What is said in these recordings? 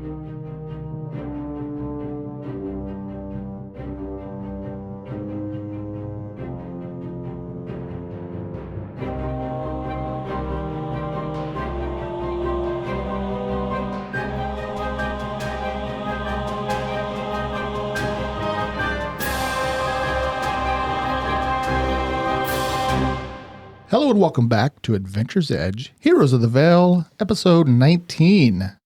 Hello and welcome back to Adventure's Edge, Heroes of the Vale, episode 19.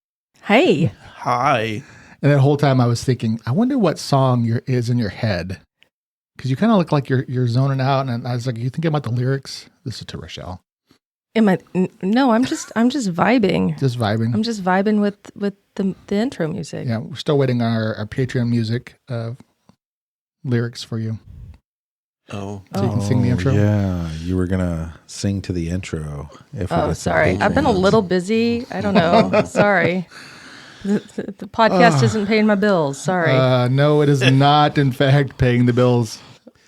Hey. Hi. And that whole time I was thinking, I wonder what song is in your head. Because you kind of look like you're zoning out. And I was like, you thinking about the lyrics? This is to Rochelle. Am I? No, I'm just vibing. Just vibing. I'm just vibing with the intro music. Yeah, we're still waiting on our Patreon music lyrics for you. Oh. So you can sing the intro? Yeah, you were going to sing to the intro. Sorry. I've been a little busy. I don't know. Sorry. The podcast isn't paying my bills. Sorry. No, it is not, in fact, paying the bills.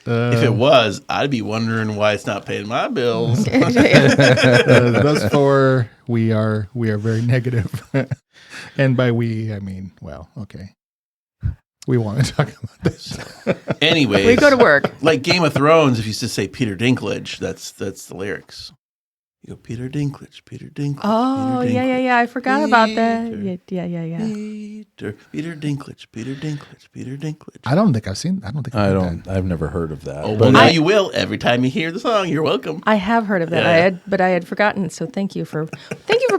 If it was, I'd be wondering why it's not paying my bills. Thus far, we are very negative. And by we, I mean, well, okay. We want to talk about this. Anyways, we go to work. Like Game of Thrones, if you used to say Peter Dinklage, that's the lyrics. You go, Peter Dinklage, Peter Dinklage. Oh, Peter Dinklage, yeah. I forgot about that. Yeah. Peter Dinklage, Peter Dinklage, Peter Dinklage. I don't think I've seen. I've never heard of that. Oh, well, now you will. Every time you hear the song, you're welcome. I have heard of that. Yeah. I had forgotten. So thank you for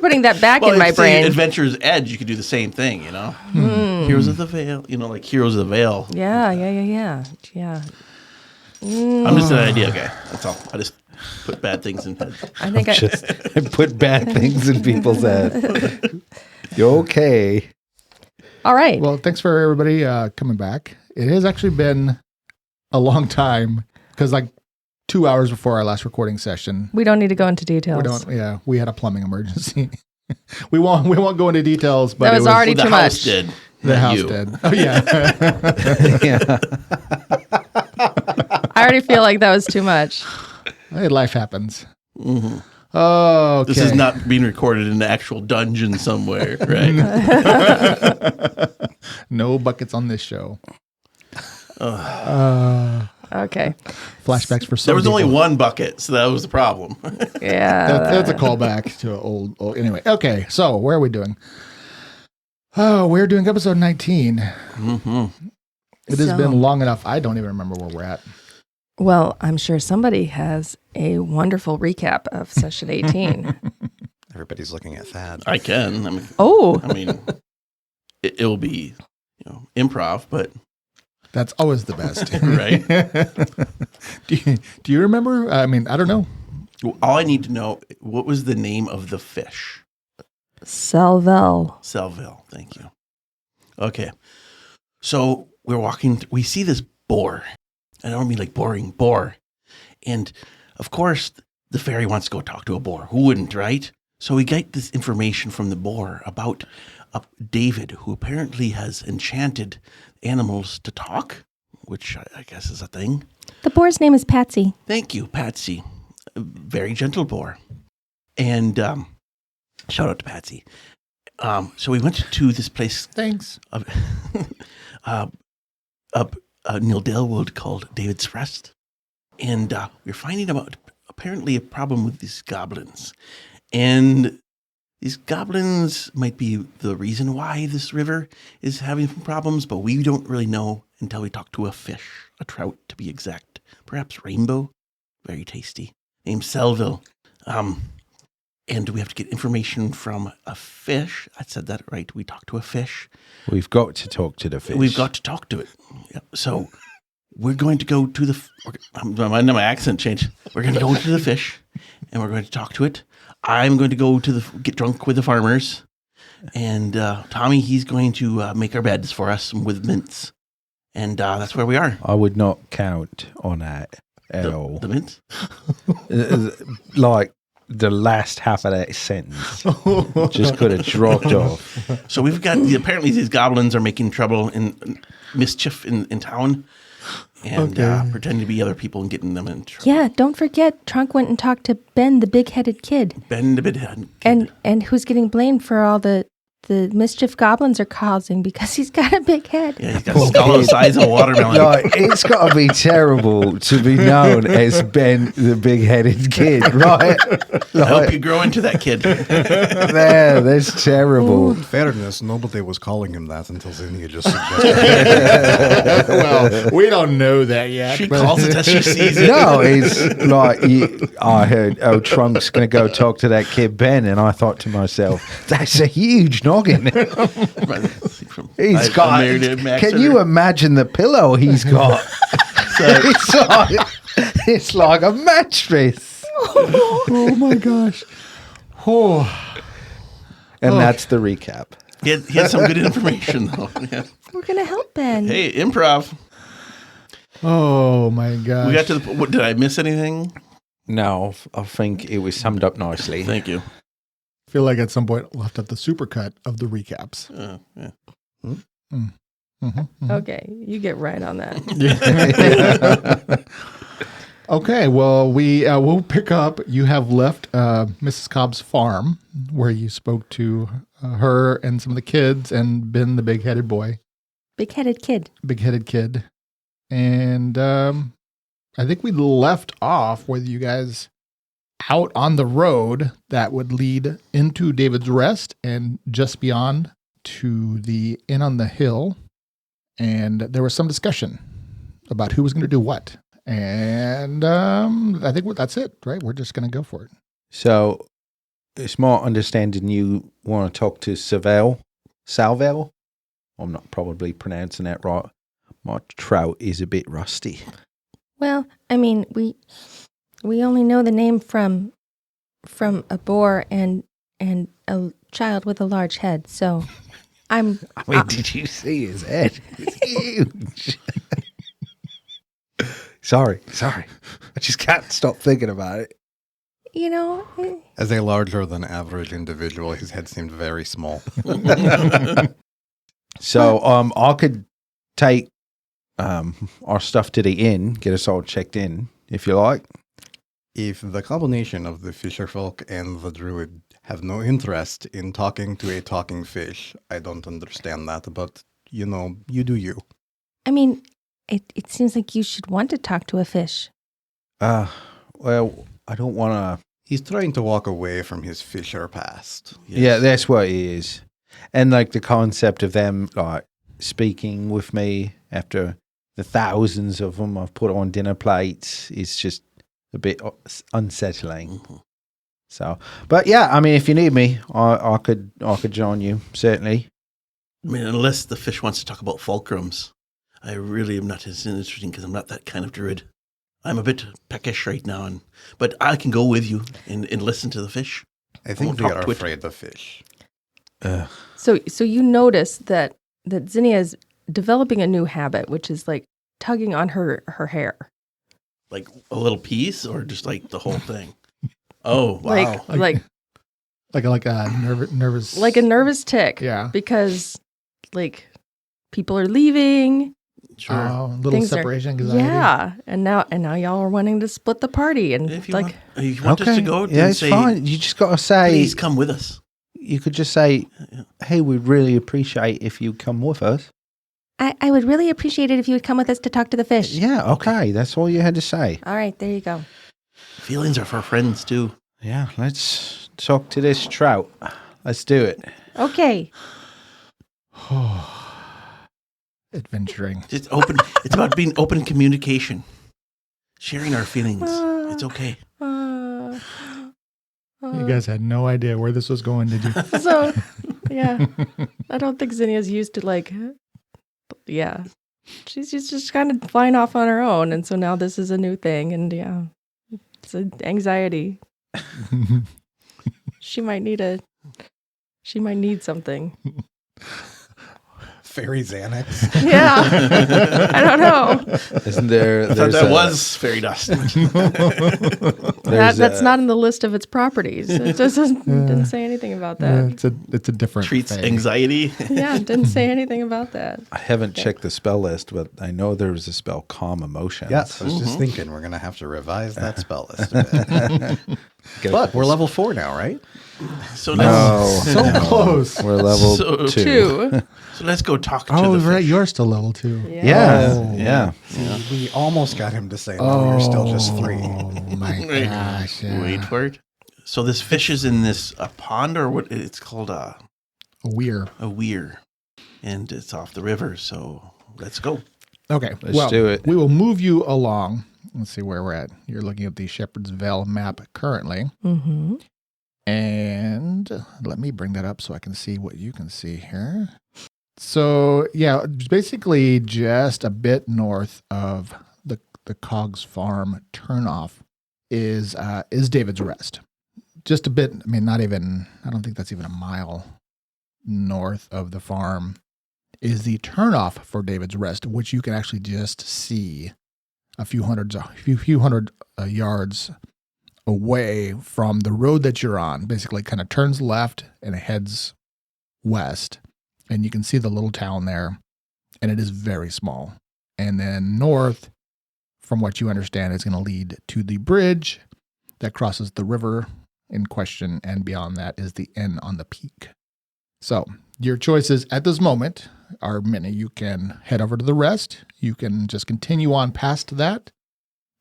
putting that back in my brain. Adventure's Edge, you could do the same thing, you know. Heroes of the Vale, like Heroes of the Vale. Yeah. I'm just an idea guy. That's all. I just put bad things in heads. I think I put bad things in people's heads. You're okay. All right. Well, thanks for everybody coming back. It has actually been a long time because like 2 hours before our last recording session. We don't need to go into details. We had a plumbing emergency. we won't go into details, but that was already too much. The house did. Oh yeah. Yeah. I already feel like that was too much. Hey, life happens. Mm-hmm. Oh, okay. This is not being recorded in an actual dungeon somewhere, right? No buckets on this show. Okay. Flashbacks for some There was people. only one bucket, so that was the problem. Yeah. That's a callback to old. Anyway, okay. So where are we doing? Oh, we're doing episode 19. Mm-hmm. It has been long enough. I don't even remember where we're at. Well, I'm sure somebody has a wonderful recap of session 18. Everybody's looking at Thad. I can. It will be, improv, but that's always the best, right? Do you remember? I don't know. All I need to know, what was the name of the fish? Salvel. Thank you. Okay. So we're walking, we see this boar. I don't mean like boring, boar. And of course, the fairy wants to go talk to a boar. Who wouldn't, right? So we get this information from the boar about David, who apparently has enchanted animals to talk, which I guess is a thing. The boar's name is Patsy. Thank you, Patsy. A very gentle boar. And shout out to Patsy. So we went to this place. Thanks. Neil Delwood called David's Rest. And we're finding about apparently a problem with these goblins. And these goblins might be the reason why this river is having some problems, but we don't really know until we talk to a fish, a trout to be exact. Perhaps rainbow, very tasty, named Selville. And we have to get information from a fish. I said that right. We talk to a fish. We've got to talk to the fish. We've got to talk to it. Yep. So we're going to go to my accent changed. We're going to go to the fish, and we're going to talk to it. I'm going to go to get drunk with the farmers, and Tommy, he's going to make our beds for us with mints, and that's where we are. I would not count on that at all. The mints? Like the last half of that sentence just could have dropped off. So we've got, apparently these goblins are making trouble and mischief in town. And pretending to be other people and getting them in trouble. Yeah, don't forget, Trunk went and talked to Ben, the big-headed kid. Ben, the big-headed kid. And who's getting blamed for all the the mischief goblins are causing because he's got a big head. Yeah, he's got a skull the size of a watermelon. No, it's got to be terrible to be known as Ben the big-headed kid, right? I hope you grow into that kid. Man, that's terrible. In fairness, nobody was calling him that until Zinnia just suggested it. Well, we don't know that yet. She but- calls it as she sees it. No, it's like I heard, oh, Trunk's going to go talk to that kid Ben, and I thought to myself, that's a huge noggin. He's got. Can you imagine the pillow he's got? It's like a mattress. Oh my gosh. Oh. And that's the recap. He had some good information, though. Yeah. We're gonna help Ben. Hey, improv. Oh my gosh. We got to the. What, did I miss anything? No, I think it was summed up nicely. Thank you. I feel like at some point we'll have to have the supercut of the recaps. Yeah. Okay, you get right on that. Okay, well, we'll pick up. You have left Mrs. Cobb's farm where you spoke to her and some of the kids and Ben, the big-headed boy. Big-headed kid. Big-headed kid. And I think we left off with you guys out on the road that would lead into David's Rest and just beyond to the Inn on the Hill. And there was some discussion about who was going to do what. And I think that's it, right? We're just going to go for it. So, it's my understanding you want to talk to Salvel? I'm not probably pronouncing that right. My trout is a bit rusty. Well, I mean, we only know the name from a boar and a child with a large head. So, Did you see his head? It's huge. Sorry. I just can't stop thinking about it. you know, As a larger than average individual, his head seemed very small. So, I could take our stuff to the inn, get us all checked in, if you like. If the combination of the fisherfolk and the druid have no interest in talking to a talking fish, I don't understand that, but, you know, you do you. I mean, it seems like you should want to talk to a fish. Well, I don't want to... He's trying to walk away from his fisher past. Yes. Yeah, that's what it is. And like the concept of them like speaking with me after the thousands of them I've put on dinner plates is just a bit unsettling. Mhm. So, but yeah, I mean, if you need me, I could join you, certainly. I mean, unless the fish wants to talk about fulcrums, I really am not as interesting because I'm not that kind of druid. I'm a bit peckish right now, but I can go with you and listen to the fish. I think won't they talk are to it. afraid of fish. So you notice that Zinnia is developing a new habit, which is like tugging on her hair. Like a little piece or just like the whole thing? Oh, wow. Like Like a nervous. like a nervous tick. Yeah. Because like people are leaving. Sure. Little Things are- separation anxiety. Yeah. And now y'all are wanting to split the party and If you like want us to go, yeah, then it's say, fine. You just got to say, please come with us. you could just say, hey, we'd really appreciate if you come with us. I would really appreciate it if you would come with us to talk to the fish. Yeah, okay. That's all you had to say. All right, there you go. Feelings are for friends, too. Yeah, let's talk to this trout. Let's do it. Okay. Adventuring. Just open. It's about being open communication, sharing our feelings. It's okay. You guys had no idea where this was going, did you? So, yeah. I don't think Zinnia's used to like, yeah. She's just kind of flying off on her own. And so now this is a new thing. And yeah, it's an anxiety. She might need something. Fairy Xanax. Yeah. I don't know. Isn't there? I thought that was fairy dust. That's not in the list of its properties. It didn't say anything about Yeah, that. it's a different Treats thing. anxiety. Yeah, it didn't say anything about that. I haven't checked the spell list, but I know there was a spell, Calm Emotions. Yes, I was just thinking we're going to have to revise that spell list a bit. But we're level 4 now, right? So No. So close. We're level So- 2. So let's go talk to Oh, the right. fish. You're still level 2. Yeah. Oh. Yeah. We almost got him to say, no, you're still just 3. Oh my Wait. gosh. Yeah. Wait for it. So this fish is in this a pond, or what? It's called A weir. a weir, and it's off the river. So let's go. Okay. Let's do it. We will move you along. Let's see where we're at. You're looking at the Shepherd's Vale map currently. Mm-hmm. And let me bring that up so I can see what you can see here. So, yeah, basically just a bit north of the Cogs Farm turnoff is David's Rest. Just a bit, I mean, not even, I don't think that's even a mile north of the farm is the turnoff for David's Rest, which you can actually just see a few hundred yards away from the road that you're on. Basically kind of turns left and it heads west, and you can see the little town there, and it is very small. And then north, from what you understand, is going to lead to the bridge that crosses the river in question, and beyond that is the inn on the peak. So your choices at this moment are many. You can head over to the rest. You can just continue on past that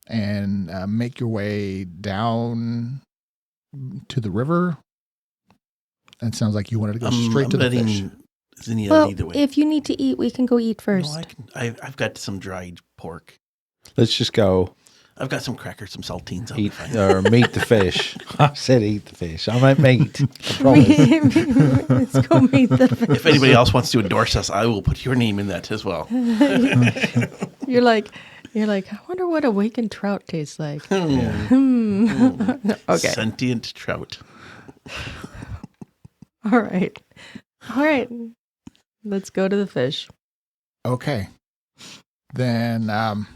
and make your way down to the river. It sounds like you wanted to go straight to the fish. Zinnia Well, either way. if you need to eat, we can go eat first. No, I've got some dried pork. Let's just go I've got some crackers, some saltines. I'll be eat fine. or meet the fish. I said eat the fish. I might meet. I promise. Let's go meet the fish. If anybody else wants to endorse us, I will put your name in that as well. You're like, I wonder what awakened trout tastes like. Okay. Sentient trout. All right. Let's go to the fish. Okay. Then I'm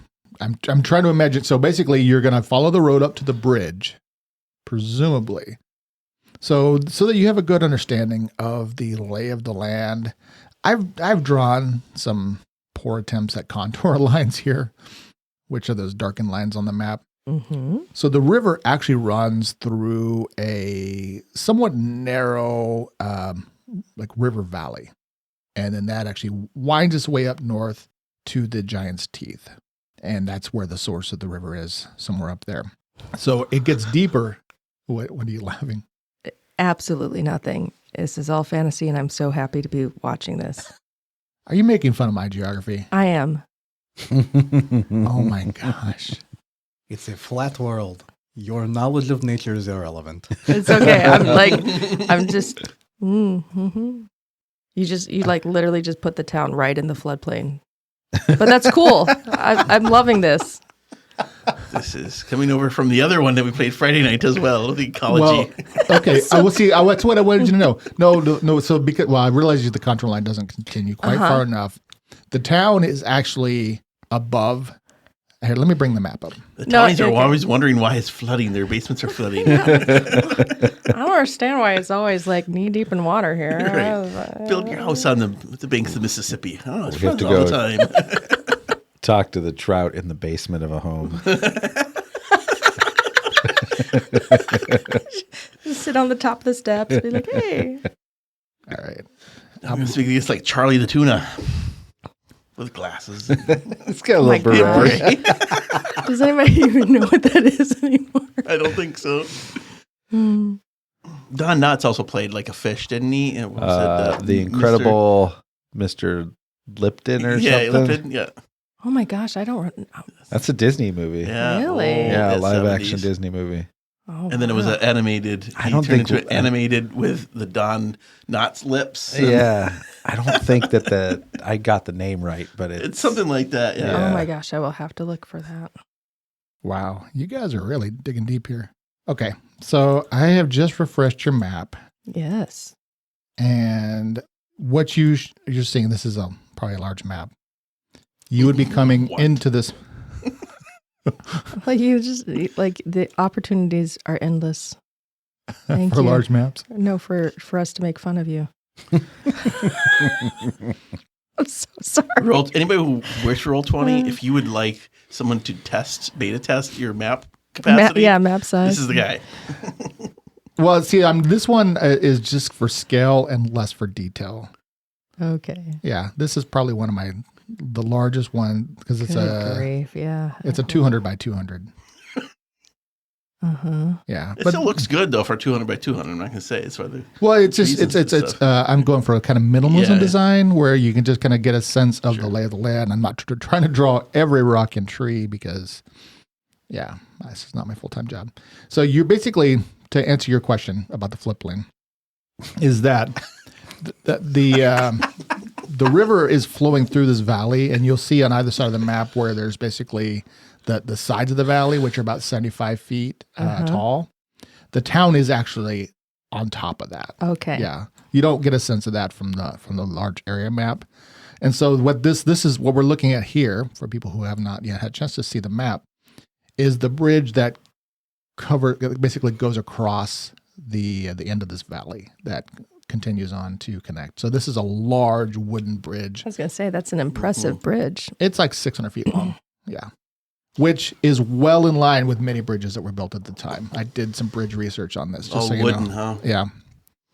trying to imagine. So basically, you're going to follow the road up to the bridge, presumably, so that you have a good understanding of the lay of the land. I've drawn some poor attempts at contour lines here, which are those darkened lines on the map. Mm-hmm. So the river actually runs through a somewhat narrow, like river valley, and then that actually winds its way up north to the Giant's Teeth. And that's where the source of the river is, somewhere up there. So it gets deeper. What are you laughing? Absolutely nothing. This is all fantasy, and I'm so happy to be watching this. Are you making fun of my geography? I am. Oh my gosh. It's a flat world. Your knowledge of nature is irrelevant. It's okay. I'm just. Mm-hmm. You literally just put the town right in the floodplain. But that's cool. I'm loving this. This is coming over from the other one that we played Friday night as well, the ecology. Well, okay. I will see. That's what I wanted you to know. No. So because I realized the contour line doesn't continue quite far enough. The town is actually above. Here, let me bring the map up. The No, townies are okay. always wondering why it's flooding. Their basements are flooding. I don't understand why it's always like knee deep in water here. Right. Build your house on the banks of the Mississippi. I don't know. It We have floods to all go. the time. Talk to the trout in the basement of a home. Just sit on the top of the steps, be like, hey. All right. I'm going to speak against like Charlie the tuna with glasses. It's got a my little God. beret. Does anybody even know what that is anymore? I don't think so. Hmm. Don Knotts also played like a fish, didn't he? And what was it, The incredible Mr. Lipton or yeah, something. Lipton, yeah. Oh my gosh, I don't. That's a Disney movie. Yeah. Really? Yeah, a the live action 70s. Disney movie. Oh, And then it was wow. an animated. I don't turned think- into an animated with the Don Knotts lips. and Yeah, I don't think that I got the name right, but It's something like that. Yeah. Oh Yeah. my gosh, I will have to look for that. Wow. You guys are really digging deep here. Okay. So I have just refreshed your map. Yes. And what you're seeing, this is probably a large map. You would be coming What? into this. Like you just like the opportunities are endless. Thank for you. large maps. No, for us to make fun of you. I'm so sorry. Anybody who works for Roll20, if you would like someone to beta test your map capacity. Map size. This is the guy. Well, see, this one is just for scale and less for detail. Okay. Yeah, this is probably one of the largest one because it's Good grief, yeah. it's a 200 by 200. Uh-huh. Yeah, It still looks good though for 200 by 200. I'm not gonna say it's for the. well, it's just trees and it's stuff. I'm going for a kind of minimalism Yeah. design where you can just kind of get a sense of Sure. the lay of the land. I'm not trying to draw every rock and tree because, yeah, this is not my full time job. So you're basically, to answer your question about the flip lane, is that the river is flowing through this valley, and you'll see on either side of the map where there's basically the sides of the valley, which are about 75 feet tall. The town is actually on top of that. Okay. Yeah, you don't get a sense of that from the large area map. And so what this is what we're looking at here for people who have not yet had a chance to see the map is the bridge that basically goes across the end of this valley that continues on to connect. So this is a large wooden bridge. I was going to say, that's an impressive bridge. It's like 600 feet long. Yeah. Which is well in line with many bridges that were built at the time. I did some bridge research on this. Just so you wooden, know. huh? Yeah.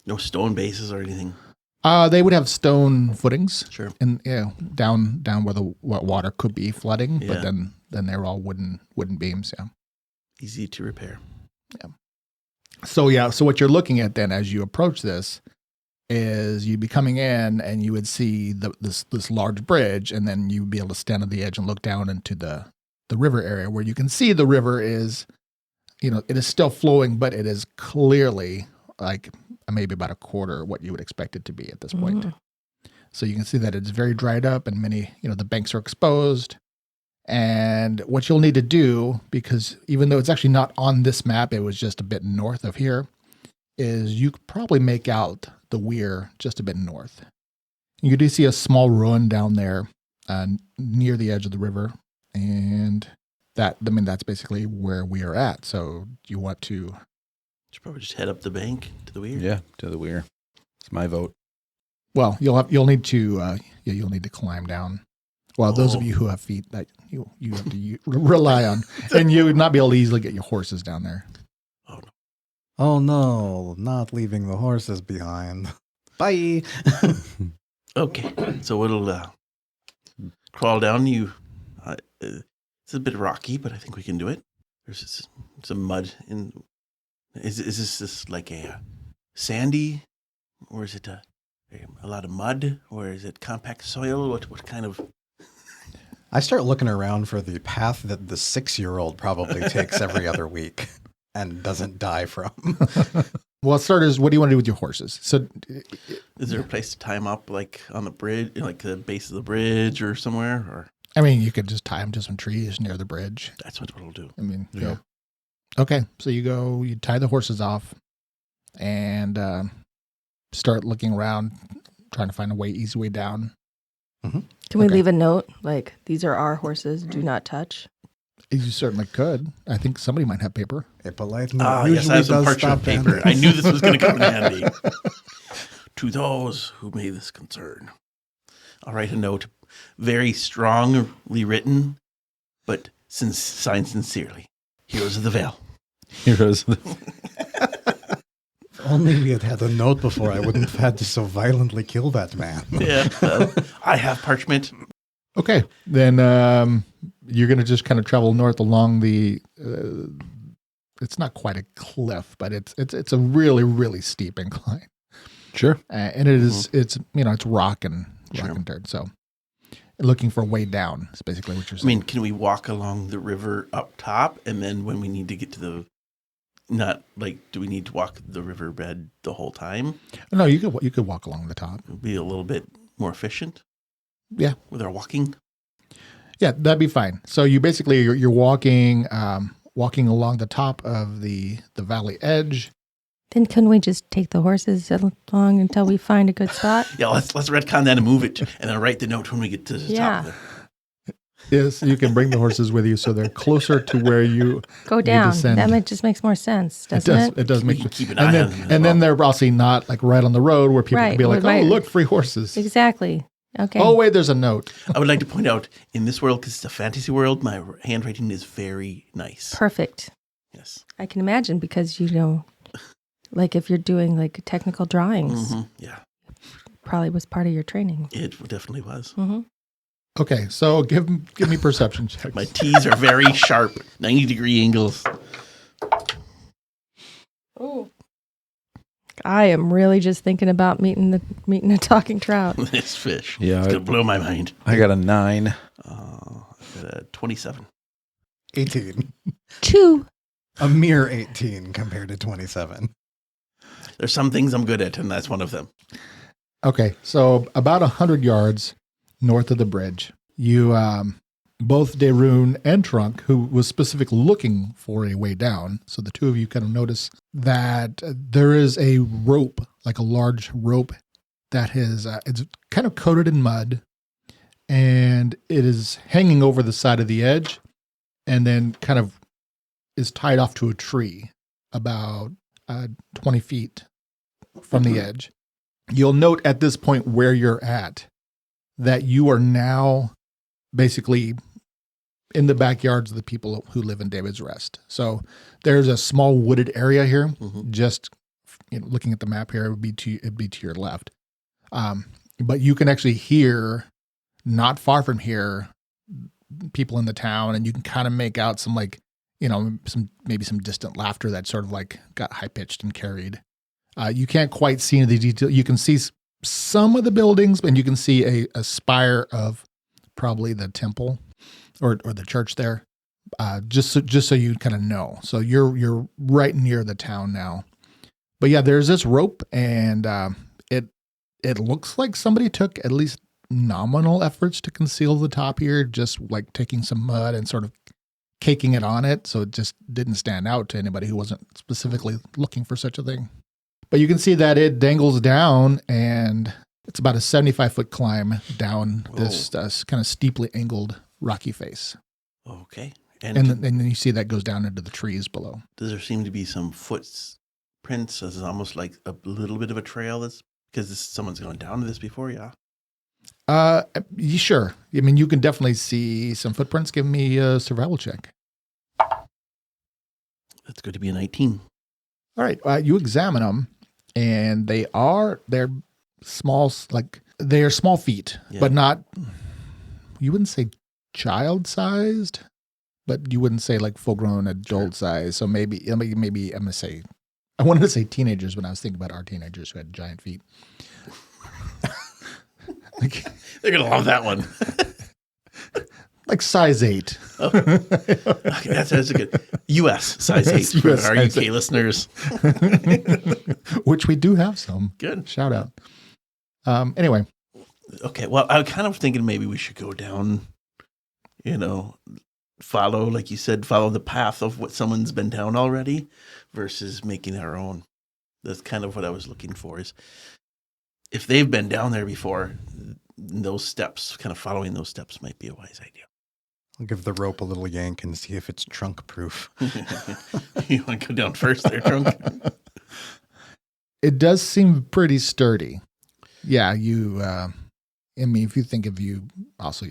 No stone bases or anything. They would have stone footings. Sure. And down where the water could be flooding, Yeah. but then they were all wooden beams. Yeah. Easy to repair. So what you're looking at then as you approach this is you'd be coming in and you would see this large bridge, and then you'd be able to stand on the edge and look down into the river area where you can see the river is, it is still flowing, but it is clearly like maybe about a quarter what you would expect it to be at this point. So you can see that it's very dried up and many, the banks are exposed. And what you'll need to do, because even though it's actually not on this map, it was just a bit north of here, is you could probably make out the weir just a bit north. You do see a small ruin down there near the edge of the river. And that's basically where we are at. So you want to... Should probably just head up the bank to the weir. Yeah, to the weir. It's my vote. Well, you'll need to climb down. Well, those of you who have feet that you have to rely on, and you would not be able to easily get your horses down there. Oh no, not leaving the horses behind. Bye. Okay, so we'll crawl down. It's a bit rocky, but I think we can do it. There's some mud in. Is this like a sandy, or is it a lot of mud, or is it compact soil? What kind of? I start looking around for the path that the 6-year-old probably takes every other week and doesn't die from. Well, starters, what do you want to do with your horses? So, Is there a place to tie them up, like on the bridge, like the base of the bridge, or somewhere? Or I mean, you could just tie them to some trees near the bridge. that's what we'll do. I mean, Yeah. Okay, so you tie the horses off and start looking around, trying to find easy way down. Can we Okay. leave a note like, these are our horses, do not touch? You certainly could. I think somebody might have paper. A polite note Ah, yes, usually I have some does parchment stop paper. bandits. I knew this was going to come in handy. To those who may this concern, I'll write a note, very strongly written, but signed sincerely. Heroes of the Vale. Heroes. If only we had had a note before, I wouldn't have had to so violently kill that man. Yeah, well, I have parchment. Okay, then you're going to just kind of travel north along the. It's not quite a cliff, but it's a really, really steep incline, Sure. and it is it's rock and Sure. dirt. So, looking for a way down is basically what you're I saying. mean, can we walk along the river up top, and then when we need to get to the, not like, do we need to walk the riverbed the whole time? No, you could walk along the top. It would be a little bit more efficient. Yeah. With our walking. Yeah, that'd be fine. So you basically you're walking along the top of the valley edge. Then couldn't we just take the horses along until we find a good spot? Yeah, let's retcon that and move it, and then write the note when we get to the top of it. Yes, you can bring the horses with you so they're closer to where you Go down. descend. Just makes more sense, doesn't it? It does make We can keep an and eye then, on them as and then well. they're obviously not like right on the road where people Right, can be like, we might- oh, look, free horses. Exactly. Okay. Oh, wait, there's a note. I would like to point out, in this world, because it's a fantasy world, my handwriting is very nice. Perfect. Yes. I can imagine because, like if you're doing like technical drawings, Yeah, probably was part of your training. it definitely was. Mm-hmm. Okay, so give me perception checks. My T's are very sharp, 90-degree angles. Oh. I am really just thinking about meeting a talking trout. This fish. Yeah, It's going to blow my mind. I got a 9. I got a 27. 18. 2. A mere 18 compared to 27. There's some things I'm good at, and that's one of them. Okay, so about 100 yards north of the bridge, you, both Derun and Trunk, who was specifically looking for a way down, so the two of you kind of notice that there is a rope, like a large rope, that is it's kind of coated in mud, and it is hanging over the side of the edge, and then kind of is tied off to a tree about 20 feet from the edge. You'll note at this point where you're at that you are now basically in the backyards of the people who live in David's Rest. So there's a small wooded area here. Just looking at the map here, it'd be to your left. But you can actually hear, not far from here, people in the town, and you can kind of make out some some distant laughter that sort of like got high pitched and carried. You can't quite see the detail. You can see some of the buildings, and you can see a spire of probably the temple or the church there. Just so you kind of know. So you're right near the town now. But yeah, there's this rope, and it looks like somebody took at least nominal efforts to conceal the top here, just like taking some mud and sort of caking it on it, so it just didn't stand out to anybody who wasn't specifically looking for such a thing. But you can see that it dangles down, and it's about a 75-foot climb down this kind of steeply angled rocky face. Okay. And then you see that goes down into the trees below. Does there seem to be some footprints? It's almost like a little bit of a trail. That's because someone's gone down to this before, yeah? Sure. I mean, you can definitely see some footprints. Give me a survival check. That's good to be a 19. All right. You examine them, and they're small, they are small feet, but not, you wouldn't say child-sized, but you wouldn't say like full-grown adult size. So maybe I'm going to say, I wanted to say teenagers when I was thinking about our teenagers who had giant feet. They're going to love that one. Like size 8. Oh. Okay, that's a good U.S. size 8 for our UK listeners. Which we do have some. Good. Shout out. Anyway. Okay, well, I was kind of thinking maybe we should go down, follow, like you said, follow the path of what someone's been down already versus making our own. That's kind of what I was looking for, is if they've been down there before, those steps, kind of following those steps might be a wise idea. I'll give the rope a little yank and see if it's trunk proof. You want to go down first there, Trunk? It does seem pretty sturdy. Yeah, if you think of you also,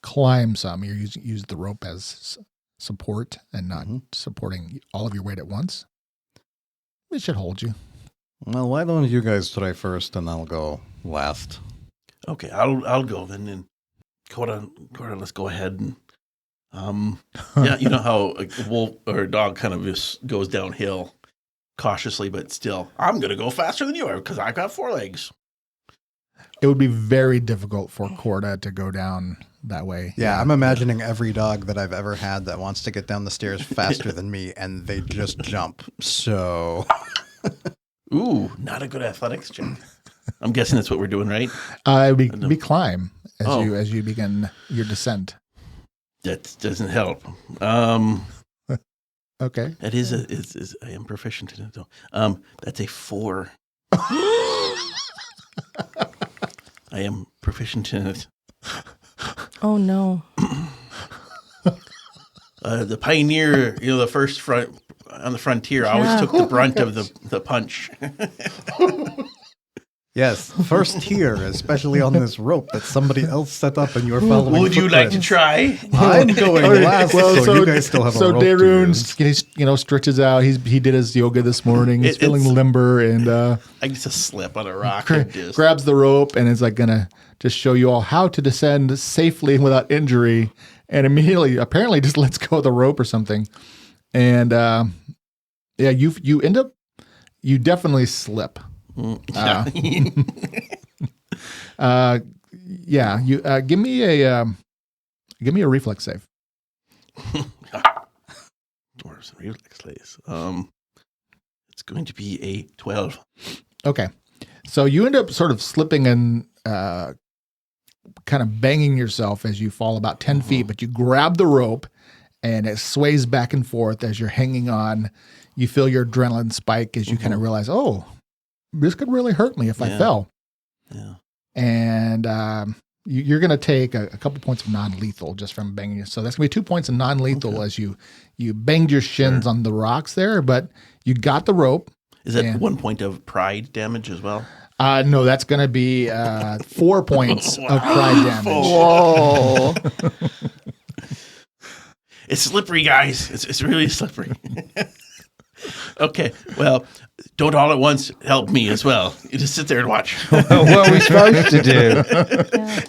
climb some, you use the rope as support and not supporting all of your weight at once. It should hold you. Well, why don't you guys try first and I'll go last? Okay, I'll go then. And Coda, let's go ahead and yeah, you know how a wolf or a dog kind of just goes downhill cautiously, but still, I'm gonna go faster than you are because I got 4 legs. It would be very difficult for Corda to go down that way. Yeah, I'm imagining every dog that I've ever had that wants to get down the stairs faster than me, and they just jump. So, ooh, not a good athletics check. I'm guessing that's what we're doing, right? It would be climb as you begin your descent. That doesn't help. Okay. That is I am proficient in it though. That's a 4. I am proficient in it. Oh no. The pioneer, the first front on the frontier always took the brunt of the punch. Yes, first here, especially on this rope that somebody else set up and you're following. Would you like to footprints. try? I'm going last, so you guys still have a so rope to Daroon, use. stretches out. He did his yoga this morning. He's feeling It's- limber and I just slip on a rock and just grabs the rope and is like gonna just show you all how to descend safely without injury. And immediately, apparently, just lets go of the rope or something. And you end up, you definitely slip. You give me a reflex save. dwarves and reflex lays. It's going to be a 12. Okay, so you end up sort of slipping and kind of banging yourself as you fall about 10 feet, but you grab the rope and it sways back and forth as you're hanging on. You feel your adrenaline spike as you kind of realize, oh, this could really hurt me if I fell. Yeah. And you're going to take a couple points of non-lethal just from banging. So that's going to be 2 points of non-lethal as you banged your shins on the rocks there, but you got the rope. Is that 1 point of pride damage as well? No, that's going to be 4 points of pride damage. Whoa. It's slippery, guys. It's really slippery. Okay, well, don't all at once help me as well. You just sit there and watch. What are we supposed to do?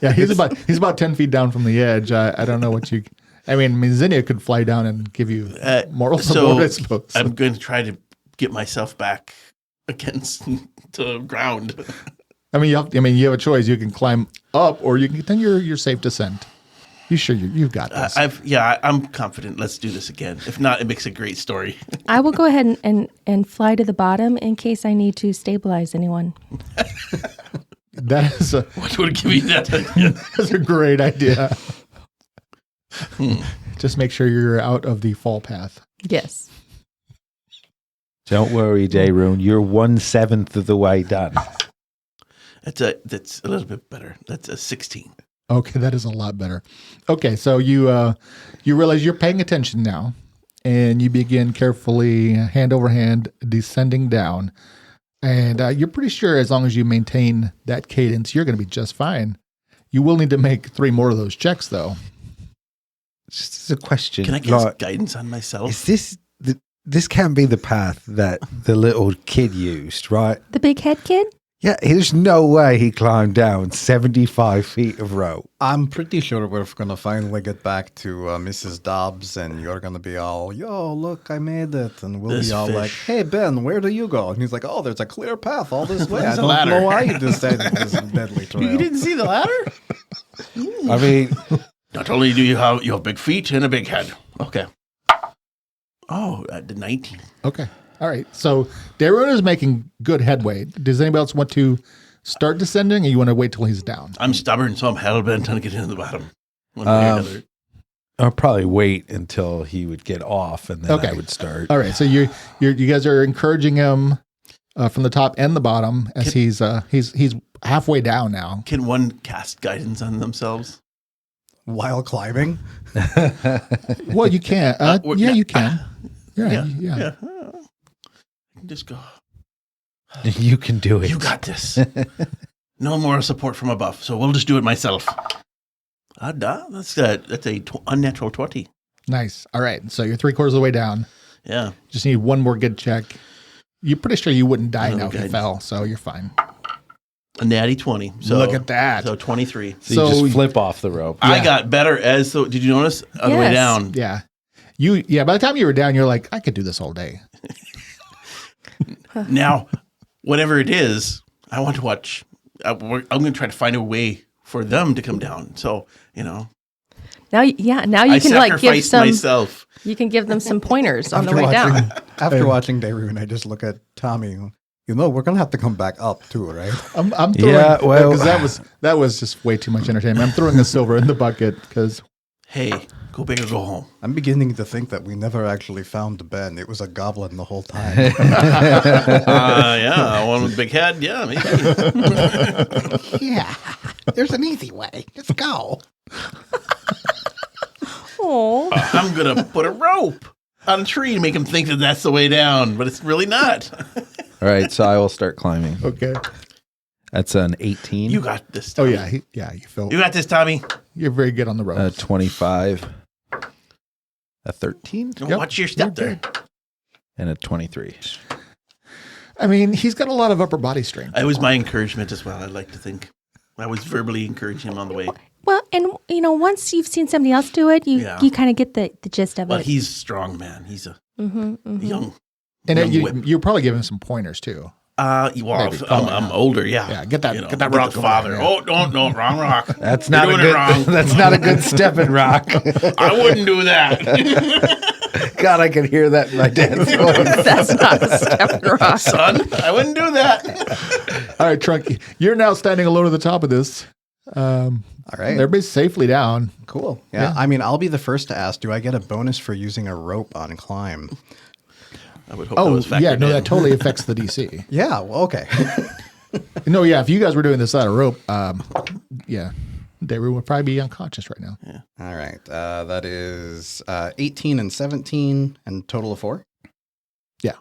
Yeah, he's about 10 feet down from the edge. I don't know what you. I mean, Zinnia could fly down and give you moral support, I suppose. I'm going to try to get myself back against the ground. I mean, you have a choice. You can climb up, or you can. Then you're safe descent. You sure you've got this? I'm confident. Let's do this again. If not, it makes a great story. I will go ahead and fly to the bottom in case I need to stabilize anyone. That is What would give you that idea? that's a great idea. Just make sure you're out of the fall path. Yes. Don't worry, Daroon. You're 1/7 of the way done. That's a little bit better. That's a 16. Okay, that is a lot better. Okay, so you realize you're paying attention now, and you begin carefully, hand over hand, descending down. And you're pretty sure as long as you maintain that cadence, you're going to be just fine. You will need to make 3 more of those checks, though. Just a question. Can I get guidance on myself? Is this can't be the path that the little kid used, right? The big head kid? Yeah, there's no way he climbed down 75 feet of rope. I'm pretty sure we're going to finally get back to Mrs. Dobbs, and you're going to be all, yo, look, I made it. And we'll This be all fish. like, hey, Ben, where do you go? And he's like, oh, there's a clear path all this way. I There's a don't ladder." know why you decided this deadly trail. see the ladder? I mean, Not only do you have big feet and a big head. Okay. Oh, the 19. Okay. All right. So Daroon is making good headway. Does anybody else want to start descending, or you want to wait till he's down? I'm stubborn, so I'm hell-bent on getting to the bottom. One way or another. I'll probably wait until he would get off, and then Okay. I would start. All right. So you guys are encouraging him from the top and the bottom as he's halfway down now. Can one cast guidance on themselves? While climbing? Well, you can. Yeah, you can. Yeah. I can just go. You can do it. You got this. No more support from above, so we'll just do it myself. That's a unnatural 20. Nice. All right. So you're 3/4 of the way down. Yeah. Just need one more good check. You're pretty sure you wouldn't die No now if you guidance. fell, so you're fine. A natty 20. So Look at that. So 23. So you just flip off the rope. I got better did you notice? On the way Yes. down. Yeah. By the time you were down, you're like, I could do this all day. Now, whatever it is, I want to watch. I'm going to try to find a way for them to come down. So, Now you I can like give sacrificed some. myself. You can give them some pointers on the way watching, down. After watching Daroon, I just look at Tommy. You know, we're going to have to come back up too, right? I'm throwing, Yeah, well- because that was just way too much entertainment. I'm throwing a silver in the bucket because Hey, go big or go home. I'm beginning to think that we never actually found Ben. It was a goblin the whole time. Yeah, one with a big head. Yeah, maybe. Yeah, there's an easy way. Let's go. Oh, I'm going to put a rope on a tree to make him think that that's the way down, but it's really not. All right, so I will start climbing. okay. That's an 18. You got this, Oh Tommy. yeah, you feel You got this, Tommy. you're very good on the road. 25. A 13. Yep. Watch your step You're there. good. And a 23. I mean, he's got a lot of upper body strength. It was my encouragement as well, I'd like to think. I was verbally encouraging him on the way. Well, and once you've seen somebody else do it, you kind of get the gist of Well, it. he's strong, man. He's a Mm-hmm. young And young whip. you're probably giving him some pointers too. Well, Maybe. I'm older, yeah. Yeah, get that- You know, get that with rock the over father. there, yeah. Oh, no, wrong rock. That's You're not a doing good. it wrong. That's not a good stepping rock. I wouldn't do that. God, I can hear that in my dad's voice. That's not a step in rock. Son, I wouldn't do that. All right, Trunk, you're now standing alone at the top of this. All right. Everybody's safely down. Cool. Yeah. I mean, I'll be the first to ask, do I get a bonus for using a rope on climb? I would hope that Oh, was factored yeah, no, in. that totally affects the DC. Yeah. Well, okay. No, yeah, if you guys were doing this out of rope, yeah, David would probably be unconscious right now. All right. That is 18 and 17 and total of 4. Yeah.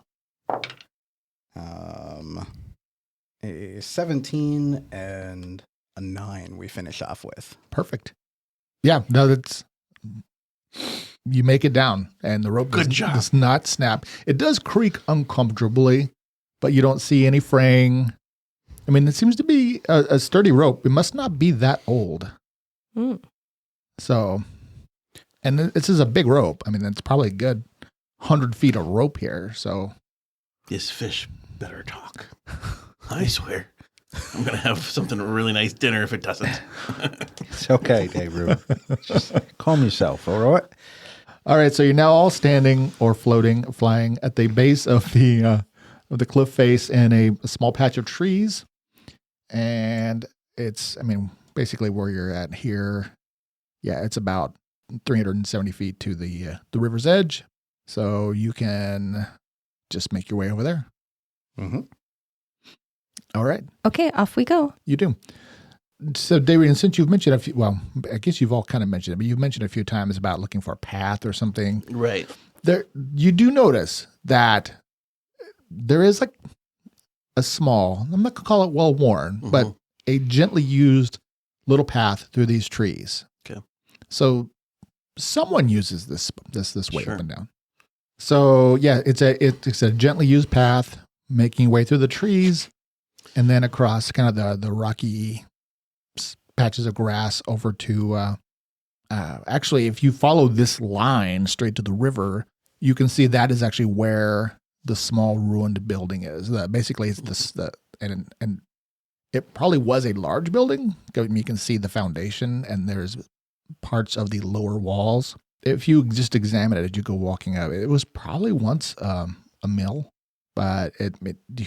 A 17 and a 9 we finish off with. Perfect. Yeah, no, that's you make it down, and the rope Good job. does not snap. It does creak uncomfortably, but you don't see any fraying. I mean, it seems to be a sturdy rope. It must not be that old. Mm. So, and this is a big rope. I mean, it's probably a good 100 feet of rope here. So, This fish better talk. I swear. I'm going to have something really nice dinner if it doesn't. It's okay, Dave. Just calm yourself, all right? all right. So you're now all standing or floating, flying at the base of the cliff face in a small patch of trees. And it's, I mean, basically where you're at here. Yeah, it's about 370 feet to the river's edge. So you can just make your way over there. Mm-hmm. All right. Okay, off we go. You do. So, David, and since you've mentioned a few, well, I guess you've all kind of mentioned it, but you've mentioned a few times about looking for a path or something. Right. There, you do notice that there is like a small, I'm not going to call it well-worn, but a gently used little path through these trees. Okay. So someone uses this way Sure. up and down. So yeah, it's a gently used path making your way through the trees and then across kind of the rocky patches of grass over to, actually, if you follow this line straight to the river, you can see that is actually where the small ruined building is. Basically, it's this, and it probably was a large building. You can see the foundation, and there's parts of the lower walls. If you just examine it as you go walking up, it was probably once a mill, but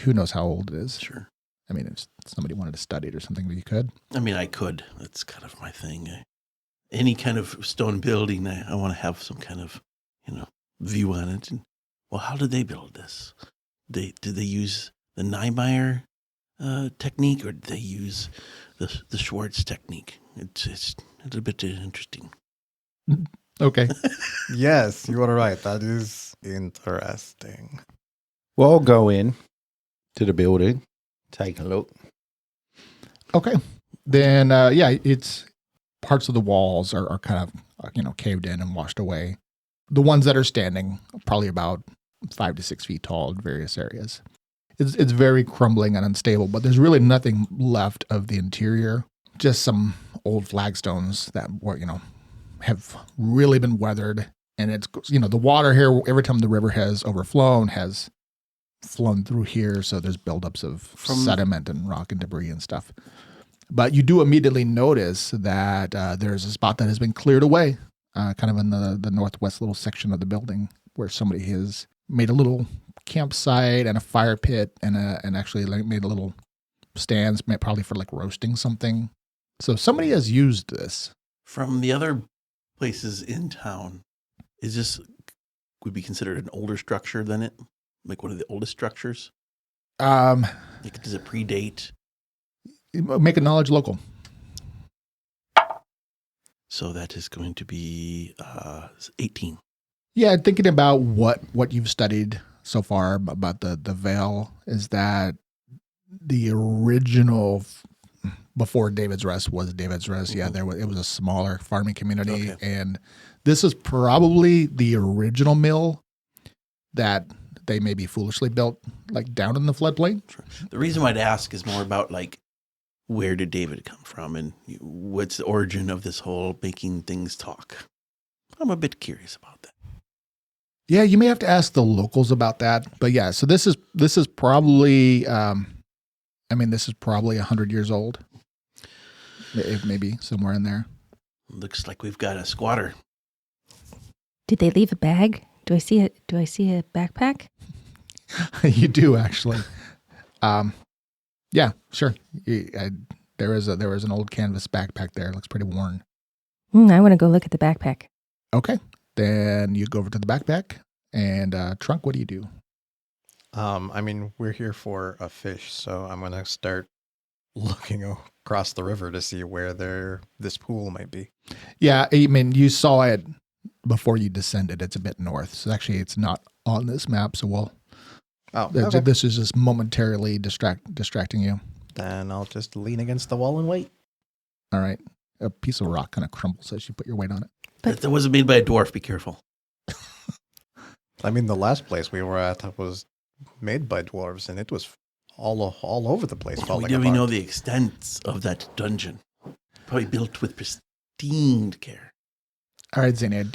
who knows how old it is. Sure. I mean, if somebody wanted to study it or something, you could. I mean, I could. That's kind of my thing. Any kind of stone building, I want to have some kind of, view on it. And, well, how did they build this? Did they use the Niemeyer technique, or did they use the Schwartz technique? It's a bit interesting. Okay. Yes, you are right. That is interesting. Well, I'll go in to the building, take a look. Okay. Then, it's parts of the walls are kind of, caved in and washed away. The ones that are standing, probably about 5 to 6 feet tall in various areas. It's very crumbling and unstable, but there's really nothing left of the interior. Just some old flagstones that were, have really been weathered. And it's, the water here, every time the river has overflown, has flown through here. So there's buildups of sediment and rock and debris and stuff. But you do immediately notice that there's a spot that has been cleared away, kind of in the northwest little section of the building, where somebody has made a little campsite and a fire pit and actually made a little stands, probably for like roasting something. So somebody has used this. From the other places in town, would be considered an older structure than it? Like one of the oldest structures? Does it predate? Make a knowledge local. So that is going to be 18. Yeah, thinking about what you've studied so far about the Vale is that the original before David's Rest was David's Rest. Yeah, it was a smaller farming community, and this is probably the original mill that they maybe foolishly built like down in the floodplain. The reason why I'd ask is more about like where did David come from and what's the origin of this whole making things talk. I'm a bit curious about that. Yeah, you may have to ask the locals about that. But yeah, so this is probably this is probably 100 years old. Maybe somewhere in there. Looks like we've got a squatter. Did they leave a bag? Do I see a backpack? You do actually. Yeah, sure. There was an old canvas backpack there. It looks pretty worn. I want to go look at the backpack. Okay. Then you go over to the backpack and Trunk, what do you do? We're here for a fish, so I'm gonna start looking across the river to see where this pool might be. Yeah, you saw it before you descended. It's a bit north. So actually it's not on this map, so we'll okay. This is just momentarily distracting you. Then I'll just lean against the wall and wait. All right. A piece of rock kind of crumbles as you put your weight on it. But that wasn't made by a dwarf. Be careful. The last place we were at was made by dwarves, and it was all over the place. We didn't even know the extent of that dungeon. Probably built with pristine care. All right, Xenia,